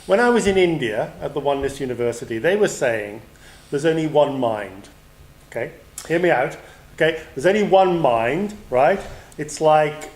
When I was in India at the Oneness University, they were saying there's only one mind. Okay, hear me out. Okay, there's only one mind, right? It's like,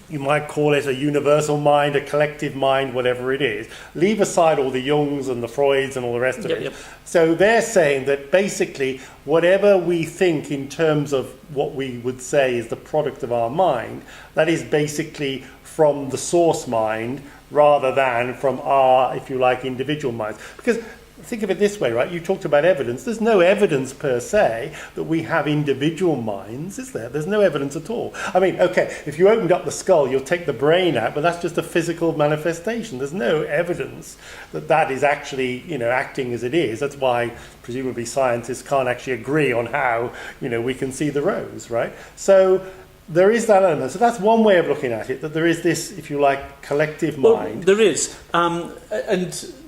you might call it a universal mind, a collective mind, whatever it is. Leave aside all the Jungs and the Freuds and all the rest of it. Yep. So they're saying that basically whatever we think in terms of what we would say is the product of our mind, that is basically from the source mind rather than from our, if you like, individual minds. Because think of it this way, right? You talked about evidence. There's no evidence per se that we have individual minds, is there? There's no evidence at all. I mean, okay, if you opened up the skull, you'll take the brain out, but that's just a physical manifestation. There's no evidence that that is actually, acting as it is. That's why presumably scientists can't actually agree on how, we can see the rose, right? So there is that element. So that's one way of looking at it, that there is this, if you like, collective mind. Well, there is.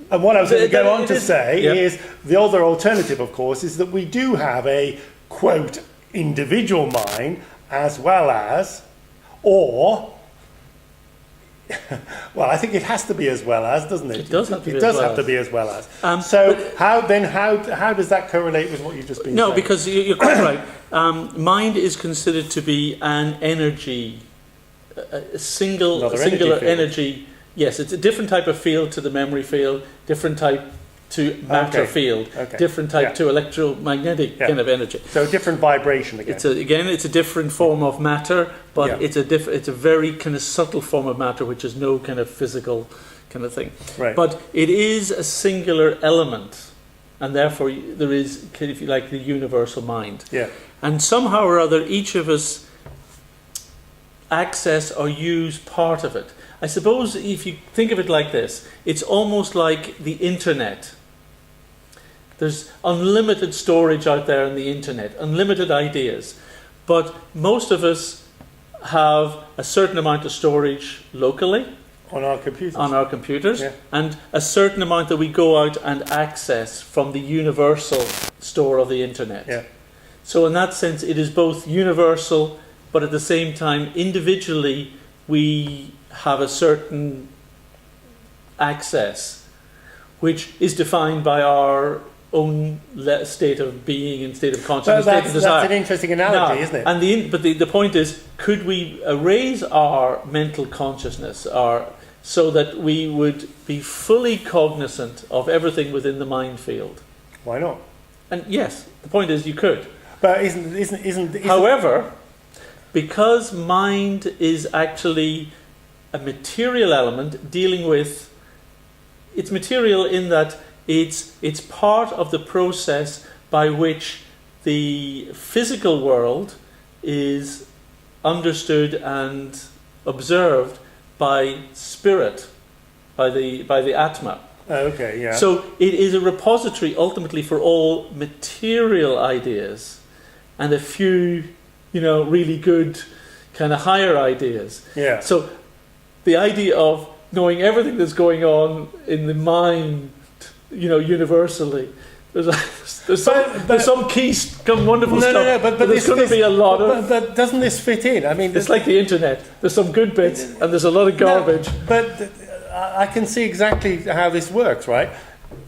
And what I was going to go on to say yep. is the other alternative, of course, is that we do have a, quote, individual mind as well as, or, well, I think it has to be as well as, doesn't it? It does have to be It as does well have to as. be as well as. So how does that correlate with what you've just been saying? No, because you're quite right. Mind is considered to be an energy, a singular field. energy. Yes, it's a different type of field to the memory field, different type to matter field, different type to electromagnetic kind of energy. So a different vibration again. It's a different form of matter, but Yeah. it's a very kind of subtle form of matter, which is no kind of physical kind of thing. Right. But it is a singular element, and therefore there is, if you like, the universal mind. Yeah. And somehow or other, each of us access or use part of it. I suppose if you think of it like this, it's almost like the internet. There's unlimited storage out there on the internet, unlimited ideas. But most of us have a certain amount of storage locally. On our computers. Yeah. And a certain amount that we go out and access from the universal store of the internet. Yeah. So in that sense, it is both universal, but at the same time, individually, we have a certain access, which is defined by our own state of being and state of consciousness, Well, state of desire. that's an interesting analogy, Now, isn't it? And but the point is, could we raise our mental consciousness so that we would be fully cognizant of everything within the mind field? Why not? And yes, the point is you could. But isn't However, because mind is actually a material element dealing with, it's material in that it's part of the process by which the physical world is understood and observed by spirit, by the Atma. Okay, yeah. So it is a repository ultimately for all material ideas and a few, really good kind of higher ideas. Yeah. So the idea of knowing everything that's going on in the mind, universally, there's some key, some wonderful stuff. No, but there's going to be a lot of. But doesn't this fit in? I mean, It's like the internet. There's some good bits and there's a lot of garbage. No, but I can see exactly how this works, right?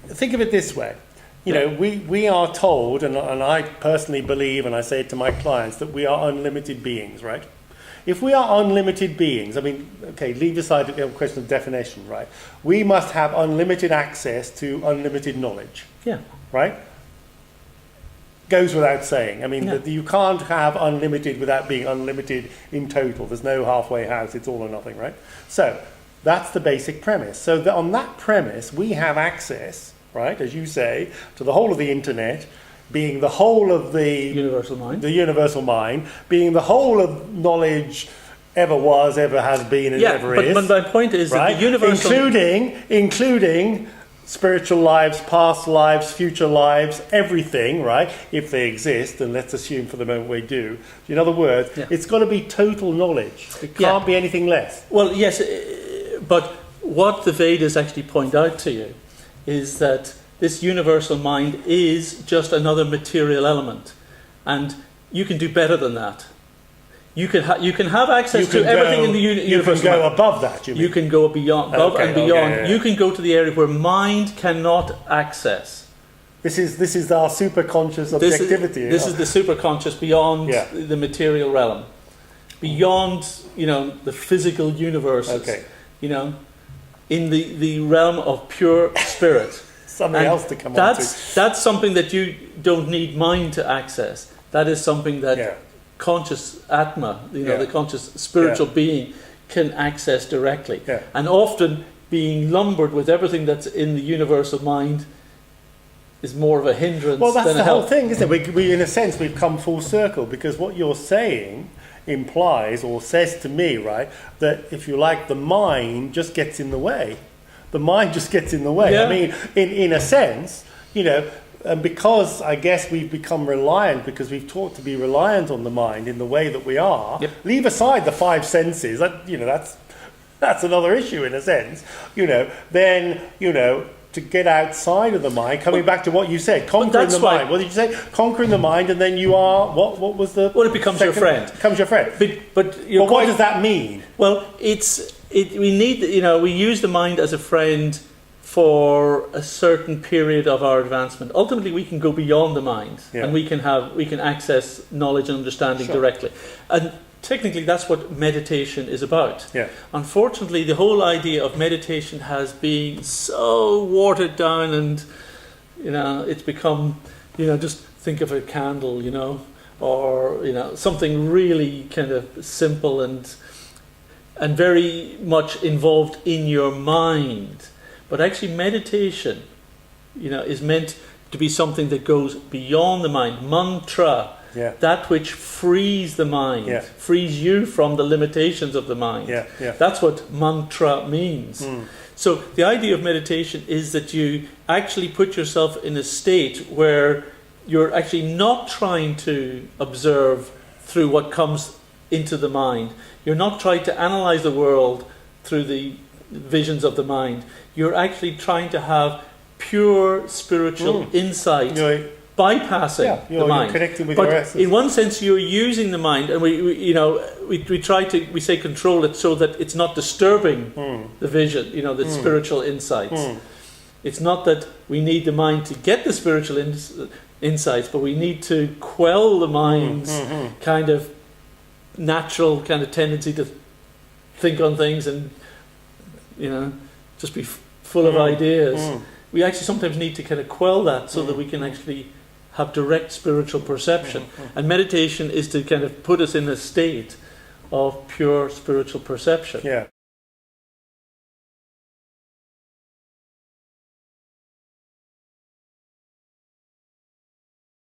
Think of it this way. We are told, and I personally believe, and I say it to my clients, that we are unlimited beings, right? If we are unlimited beings, leave aside the question of definition, right? We must have unlimited access to unlimited knowledge. Yeah. Right? Goes without saying. Yeah. You can't have unlimited without being unlimited in total. There's no halfway house. It's all or nothing, right? So that's the basic premise. So on that premise, we have access, right, as you say, to the whole of the internet, being the whole of the universal mind, being the whole of knowledge ever was, ever has been, and ever is. But my point is right? that the universal, including spiritual lives, past lives, future lives, everything, right? If they exist, and let's assume for the moment we do. In other words, it's got to be total knowledge. It can't be anything less. Well, yes, but what the Vedas actually point out to you is that this universal mind is just another material element. And you can do better than that. You can have access to everything in the universe. You can go above that. You can go beyond, above and beyond. You can go to the area where mind cannot access. This is our superconscious objectivity. This is the superconscious beyond the material realm, beyond the physical universe. Okay. In the realm of pure spirit. Something else to come on to. That's something that you don't need mind to access. That is something that conscious Atma, the conscious spiritual being, can access directly. Yeah. And often being lumbered with everything that's in the universe of mind is more of a hindrance well, that's than a the help. whole thing, isn't it? We, in a sense, we've come full circle, because what you're saying implies or says to me, right, that if you like, the mind just gets in the way. The mind just gets in the way. Yeah. I mean, in a sense, and because I guess we've become reliant, because we've taught to be reliant on the mind in the way that we are. Yep. Leave aside the five senses. That's another issue in a sense. Then to get outside of the mind, coming back to what you said, conquering the mind. What did you say? Conquering the mind, and then you are what was the? Well, it becomes your friend. Becomes your friend. But what does that mean? Well, we need we use the mind as a friend for a certain period of our advancement. Ultimately, we can go beyond the mind, and we can access knowledge and understanding directly. And technically, that's what meditation is about. Yeah. Unfortunately, the whole idea of meditation has been so watered down, and it's become just think of a candle, or something really kind of simple and very much involved in your mind. But actually, meditation, is meant to be something that goes beyond the mind. Mantra, that which frees the mind, frees you from the limitations of the mind. That's what mantra means. So the idea of meditation is that you actually put yourself in a state where you're actually not trying to observe through what comes into the mind. You're not trying to analyze the world through the visions of the mind. You're actually trying to have pure spiritual insight, bypassing the mind. You're connecting with but your essence. In one sense, you're using the mind, and we say control it so that it's not disturbing the vision, the spiritual insights. It's not that we need the mind to get the spiritual insights, but we need to quell the mind's kind of natural kind of tendency to think on things and just be full of ideas. We actually sometimes need to kind of quell that so that we can actually have direct spiritual perception. And meditation is to kind of put us in a state of pure spiritual perception. Yeah.